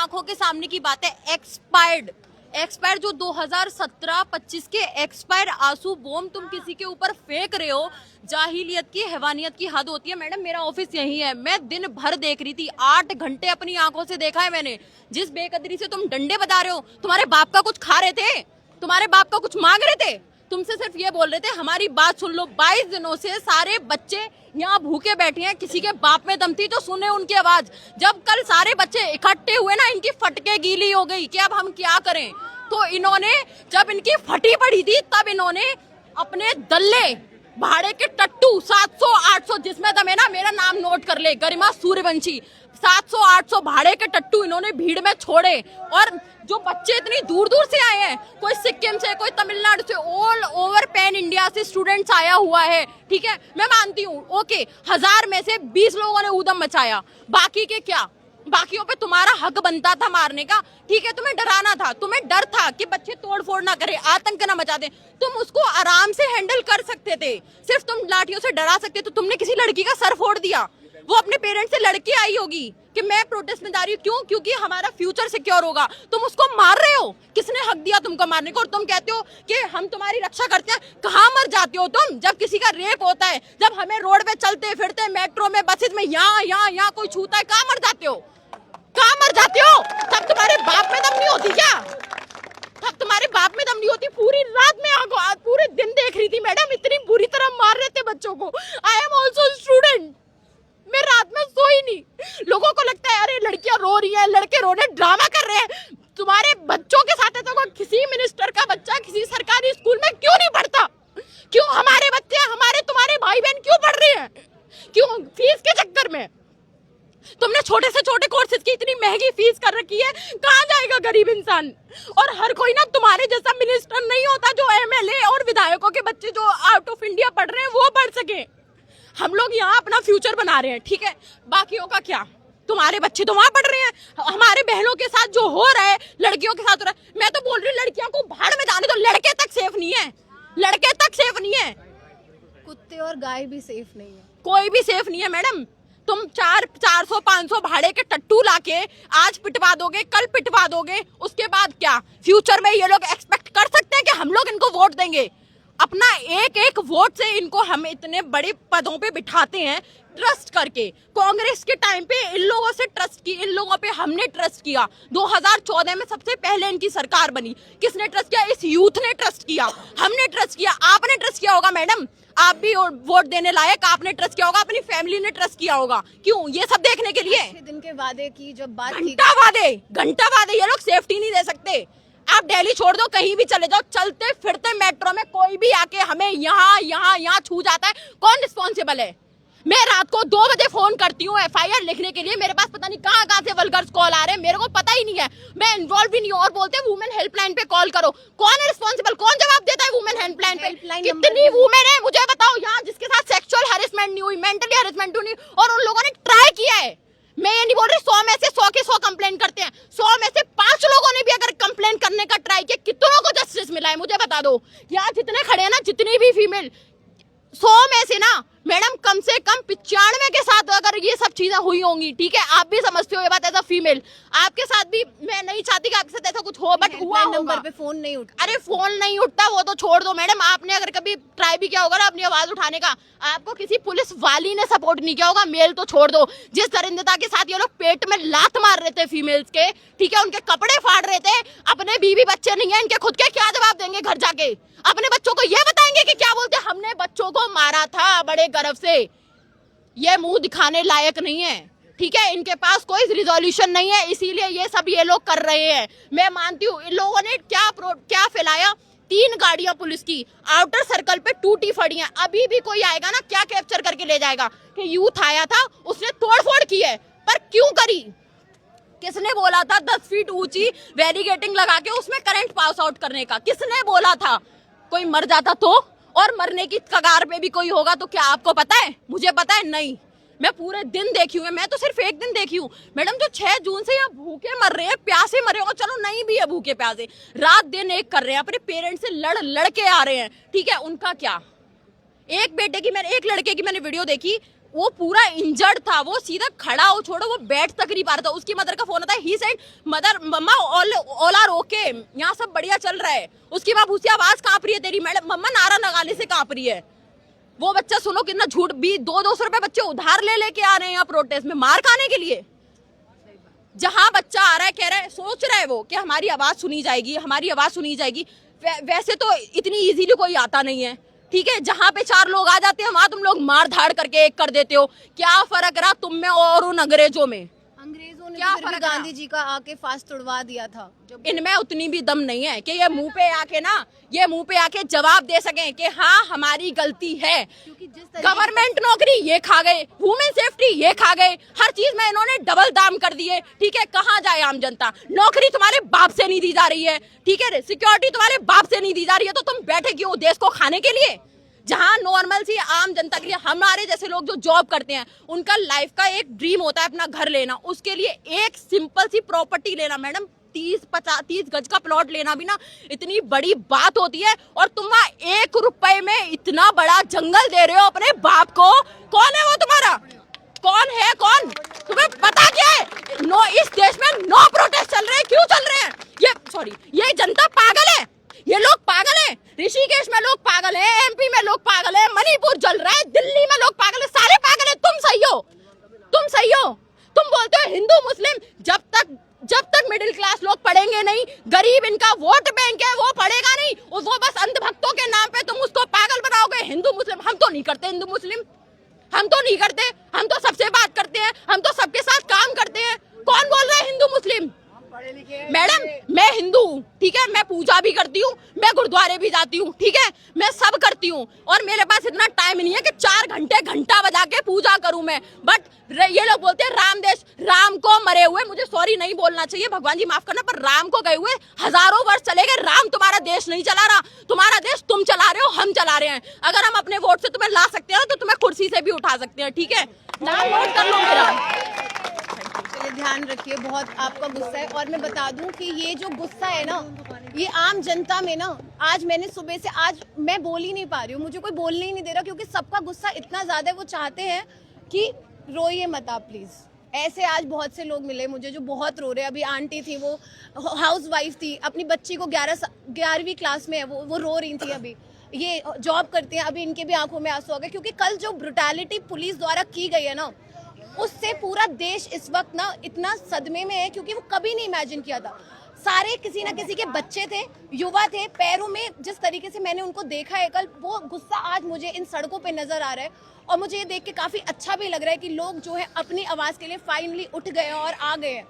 आंखों के सामने की बात है। एक्सपायर्ड जो 2017-25 के एक्सपायर आंसू बॉम्ब तुम किसी के ऊपर फेंक रहे हो, जाहिलियत की हैवानियत की हद होती है। मैडम मेरा ऑफिस यही है, मैं दिन भर देख रही थी, 8 घंटे अपनी आंखों से देखा है मैंने। जिस बेकदरी से तुम डंडे बजा रहे हो, तुम्हारे बाप का कुछ खा रहे थे, तुम्हारे बाप का कुछ मांग रहे थे, तुमसे सिर्फ ये बोल रहे थे हमारी बात सुन लो। 22 दिनों से सारे बच्चे यहाँ भूखे बैठे हैं, किसी के बाप में दम थी तो सुने उनकी आवाज। जब कल सारे बच्चे इकट्ठे हुए ना, इनकी फटके गीली हो गई कि अब हम क्या करें। तो इन्होंने जब इनकी फटी पड़ी थी तब इन्होंने अपने दल्ले भाड़े के टट्टू 700-800, जिसमें दम है ना, मेरा नाम नोट कर ले, गरिमा सूर्यवंशी, 700-800 भाड़े के टट्टू इन्होंने भीड़ में छोड़े। और जो बच्चे इतनी दूर दूर से आए हैं, कोई सिक्किम से, कोई तमिलनाडु से, ऑल ओवर पैन इंडिया से स्टूडेंट्स आया हुआ है, ठीक है। मैं मानती हूँ, ओके, 1000 में से 20 लोगों ने ऊधम मचाया, बाकी के क्या, बाकियों पे तुम्हारा हक बनता था मारने का, ठीक है। तुम्हें डराना था, तुम्हें डर था कि बच्चे तोड़फोड़ ना करे, आतंक ना मचा दे, तुम उसको आराम से हैंडल कर सकते थे। सिर्फ तुम लाठियों से डरा सकते, तो तुमने किसी लड़की का सर फोड़ दिया। वो अपने पेरेंट्स से लड़के आई होगी कि मैं प्रोटेस्ट में जा रही हूँ, क्यों? क्योंकि हमारा फ्यूचर सिक्योर होगा। तुम उसको मार रहे हो, किसने हक दिया तुमको मारने को? और तुम कहते हो कि हम तुम्हारी रक्षा करते हैं। कहाँ मर जाते हो तुम जब किसी का रेप होता है, जब हमें रोड पे चलते फिरते, मेट्रो में, बसेज में, यहाँ कोई छूता है, कहाँ मर जाते हो? कहाँ मर जाते हो? तब तुम्हारे बाप में दम नहीं होती क्या? तब तुम्हारे बाप में दम नहीं होती? पूरी रात में आज पूरे दिन देख रही थी मैडम, इतनी बुरी तरह मार रहे थे बच्चों को। आई एम ऑल्सो स्टूडेंट, मैं रात में सोई नहीं। लोगों को लगता है अरे लड़कियां रो रही हैं, लड़के रो रहे हैं, ड्रामा कर रहे हैं। तुम्हारे बच्चों के साथ तो किसी मिनिस्टर का बच्चा किसी सरकारी स्कूल में क्यों नहीं पढ़ता? क्यों हमारे बच्चे, हमारे तुम्हारे भाई बहन क्यों पढ़ रहे हैं? क्यों? फीस के चक्कर में। तुमने छोटे से छोटे कोर्सेज की इतनी महंगी फीस कर रखी है, कहाँ जाएगा गरीब इंसान? और हर कोई ना तुम्हारे जैसा मिनिस्टर नहीं होता जो एमएलए और विधायकों के बच्चे जो आउट ऑफ इंडिया पढ़ रहे हैं वो पढ़ सके। हम लोग यहाँ अपना फ्यूचर बना रहे हैं, ठीक है। बाकियों का क्या? तुम्हारे बच्चे तो वहां पढ़ रहे हैं। हमारे बहनों के साथ जो हो रहा है, लड़कियों के साथ हो रहा है, मैं तो बोल रही हूँ लड़कियों को भाड़ में जाने दो। लड़के तक सेफ नहीं है, लड़के तक सेफ नहीं है, कुत्ते और गाय भी सेफ नहीं है, कोई भी सेफ नहीं है मैडम। तुम 400-500 भाड़े के टट्टू लाके आज पिटवा दोगे, कल पिटवा दोगे, उसके बाद क्या? फ्यूचर में ये लोग एक्सपेक्ट कर सकते हैं कि हम लोग इनको वोट देंगे? अपना एक एक वोट से इनको हम इतने बड़े पदों पे बिठाते हैं ट्रस्ट करके। कांग्रेस के टाइम पे इन लोगों से ट्रस्ट की, इन लोगों पे हमने ट्रस्ट किया। 2014 में सबसे पहले इनकी सरकार बनी, किसने ट्रस्ट किया? इस यूथ ने ट्रस्ट किया, हमने ट्रस्ट किया, आपने ट्रस्ट किया होगा मैडम, आप भी वोट देने लायक, आपने ट्रस्ट किया होगा, अपनी फैमिली ने ट्रस्ट किया होगा। क्यों? ये सब देखने के लिए। 6 दिन के वादे की जब बात थी, घंटा वादे, ये लोग सेफ्टी नहीं दे सकते। आप दिल्ली छोड़ दो, कहीं भी चले जाओ, चलते फिरते मेट्रो में कोई भी आके हमें यहाँ छू जाता है, कौन रिस्पॉन्सिबल है? मैं रात को 2 बजे फोन करती हूँ एफआईआर लिखने के लिए, मेरे पास पता नहीं कहाँ से वल्गर्स कॉल आ रहे हैं, मेरे को पता ही नहीं है, मैं इन्वॉल्व भी नहीं हूँ। और बोलते हैं वुमेन हेल्पलाइन पे कॉल करो। कौन है रिस्पॉन्सिबल? कौन जवाब देता है वुमेन हेल्पलाइन पे? कितनी वुमेन है मुझे बताओ यहाँ जिसके साथ सेक्सुअल हैरेसमेंट नहीं हुई, मेंटली हैरेसमेंट नहीं, और उन लोगों ने ट्राई किया है। मैं ये नहीं बोल रही 100 में से 100 के 100 कंप्लेन करते हैं, 100 में से 5 लोगों ने भी अगर कंप्लेन करने का ट्राई किया, कितनों को जस्टिस मिला है मुझे बता दो। यहाँ जितने खड़े हैं ना, जितनी भी फीमेल, 100 में से ना मैडम कम से कम 95 के साथ अगर ये सब चीजें हुई होंगी, ठीक है, आप भी समझते हो ये बात, एज अ फीमेल आपके साथ भी, मैं नहीं चाहती कि आपके साथ ऐसा कुछ हो, बट हुआ नंबर पे फोन नहीं उठता। अरे फोन नहीं उठता वो तो छोड़ दो मैडम, आपने अगर कभी ट्राई भी किया होगा ना अपनी आवाज उठाने का, आपको किसी पुलिस वाली ने सपोर्ट नहीं किया होगा, मेल तो छोड़ दो। जिस दरिंदता के साथ ये लोग पेट में लात मार रहे थे फीमेल्स के, ठीक है, उनके कपड़े फाड़ रहे थे, अपने बीवी बच्चे नहीं है इनके खुद के, क्या जवाब देंगे घर जाके? अपने बच्चों को ये बताएंगे कि क्या बोलते, हमने बच्चों को मारा था बड़े गर्व से? ये मुंह दिखाने लायक नहीं है, ठीक है, इनके पास कोई रिजोल्यूशन नहीं है, इसीलिए ये सब ये लोग कर रहे हैं। मैं मानती हूँ इन लोगों ने क्या फैलाया, 3 गाड़ियां पुलिस की आउटर सर्कल पे टूटी पड़ी हैं। अभी भी कोई आएगा ना, क्या कैप्चर करके ले जाएगा कि यूथ आया था, उसने तोड़फोड़ की है, पर क्यों करी? किसने बोला था 10 फीट ऊंची बैरिकेडिंग लगा के उसमें करंट पास आउट करने का? किसने बोला था? कोई मर जाता तो, और मरने की कगार पे भी कोई होगा तो क्या आपको पता है? मुझे पता है नहीं। मैं पूरे दिन देखी हूँ, मैं तो सिर्फ एक दिन देखी हूँ मैडम। जो 6 जून से यहाँ भूखे मर रहे हैं, प्यासे मर रहे हो, चलो नहीं भी है भूखे प्यासे, रात दिन एक कर रहे हैं, अपने पेरेंट्स से लड़ के आ रहे हैं, ठीक है, उनका क्या? एक लड़के की मैंने वीडियो देखी, वो पूरा इंजर्ड था, वो सीधा खड़ा हो, छोड़ो वो बैठ तक नहीं पा रहा था। उसकी मदर का फोन आता है, he said mother mamma all are okay, यहाँ सब बढ़िया चल रहा है। उसकी माँ पूछती आवाज कांप रही है तेरी, मैडम मम्मा नारा लगाने से कांप रही है। वो बच्चा सुनो कितना झूठ, भी 200 रुपए बच्चे उधार ले लेके आ रहे हैं यहाँ प्रोटेस्ट में मार खाने के लिए। जहां बच्चा आ रहा है, कह रहा है, सोच रहा है वो कि हमारी आवाज सुनी जाएगी, हमारी आवाज सुनी जाएगी। वैसे तो इतनी इजीली कोई आता नहीं है, ठीक है। जहां पे 4 लोग आ जाते हैं वहां तुम लोग मार धाड़ करके एक कर देते हो। क्या फर्क रहा तुम में और उन अंग्रेजों में? अंग्रेजों ने क्या फिर भी फर्क रहा? गांधी जी का आके फास्ट तुड़वा दिया था। जब इनमें उतनी भी दम नहीं है कि ये मुंह पे आके जवाब दे सकें कि हाँ हमारी गलती है। क्योंकि जिस तरीके गवर्नमेंट नौकरी ये खा गए, वुमेन सेफ्टी ये खा गए, हर चीज में इन्होंने डबल दाम कर दिए, ठीक है। कहाँ जाए आम जनता? नौकरी तुम्हारे बाप से नहीं दी जा रही है, ठीक है। सिक्योरिटी तुम्हारे बाप से नहीं दी जा रही है, तो तुम बैठे क्यों देश को खाने के लिए? जहां नॉर्मल सी आम जनता के लिए, हमारे जैसे लोग जो जॉब करते हैं उनका लाइफ का एक ड्रीम होता है अपना घर लेना, उसके लिए एक सिंपल सी प्रॉपर्टी लेना मैडम 30 गज का प्लॉट लेना भी ना इतनी बड़ी बात होती है। और तुम वहां 1 रुपए में इतना बड़ा जंगल दे रहे हो अपने बाप को। कौन है वो तुम्हारा? कौन है? कौन? तुम्हें पता क्या है? नो, इस देश में नो प्रोटेस्ट चल रहे हैं। क्यों चल रहे हैं? ये जनता पागल है, ये लोग पागल हैं। ऋषिकेश में लोग पागल हैं, एमपी में लोग पागल हैं, मणिपुर जल रहा है, दिल्ली में लोग पागल हैं, सारे पागल हैं। तुम सही हो, तुम सही हो। तुम बोलते हो हिंदू मुस्लिम, जब तक मिडिल क्लास लोग पढ़ेंगे नहीं, गरीब इनका वोट बैंक है वो पढ़ेगा नहीं, वो बस अंधभक्तों के नाम पे तुम उसको पागल बनाओगे। हिंदू मुस्लिम हम तो नहीं करते, हिंदू मुस्लिम हम तो नहीं करते, हम तो सबसे बात करते हैं, हम तो सबके साथ काम करते हैं। कौन बोल रहा है हिंदू मुस्लिम? मैडम मैं हिंदू हूँ, ठीक है, मैं पूजा भी करती हूँ, मैं गुरुद्वारे भी जाती हूँ, ठीक है, मैं सब करती हूँ। और मेरे पास इतना टाइम नहीं है कि 4 घंटे घंटा बजा के पूजा करूँ मैं। बट ये लोग बोलते हैं राम देश, राम को मरे हुए, मुझे सॉरी नहीं बोलना चाहिए, भगवान जी माफ करना, पर राम को गए हुए हजारों वर्ष चले गए। राम तुम्हारा देश नहीं चला रहा, तुम्हारा देश तुम चला रहे हो, हम चला रहे हैं। अगर हम अपने वोट से तुम्हें ला सकते हैं तो तुम्हें कुर्सी से भी उठा सकते हैं, ठीक है। नाम नोट कर लो मेरा। चलिए ध्यान रखिए, बहुत आपका गुस्सा है। और मैं बता दूं कि ये जो गुस्सा है ना, ये आम जनता में ना, आज मैंने सुबह से, आज मैं बोल ही नहीं पा रही हूँ, मुझे कोई बोलने ही नहीं दे रहा, क्योंकि सबका गुस्सा इतना ज्यादा है। वो चाहते हैं कि रोइए मत आप प्लीज। ऐसे आज बहुत से लोग मिले मुझे जो बहुत रो रहे हैं। अभी आंटी थी, वो हाउस वाइफ थी, अपनी बच्ची को 11वीं क्लास में है, वो रो रही थी। अभी ये जॉब करते हैं, अभी इनके भी आंखों में आंसू आ गए, क्योंकि कल जो ब्रुटैलिटी पुलिस द्वारा की गई है ना, उससे पूरा देश इस वक्त ना इतना सदमे में है, क्योंकि वो कभी नहीं इमेजिन किया था। सारे किसी ना किसी के बच्चे थे, युवा थे, पैरों में जिस तरीके से मैंने उनको देखा है कल, वो गुस्सा आज मुझे इन सड़कों पे नजर आ रहा है। और मुझे ये देख के काफी अच्छा भी लग रहा है कि लोग जो है अपनी आवाज के लिए फाइनली उठ गए हैं और आ गए हैं।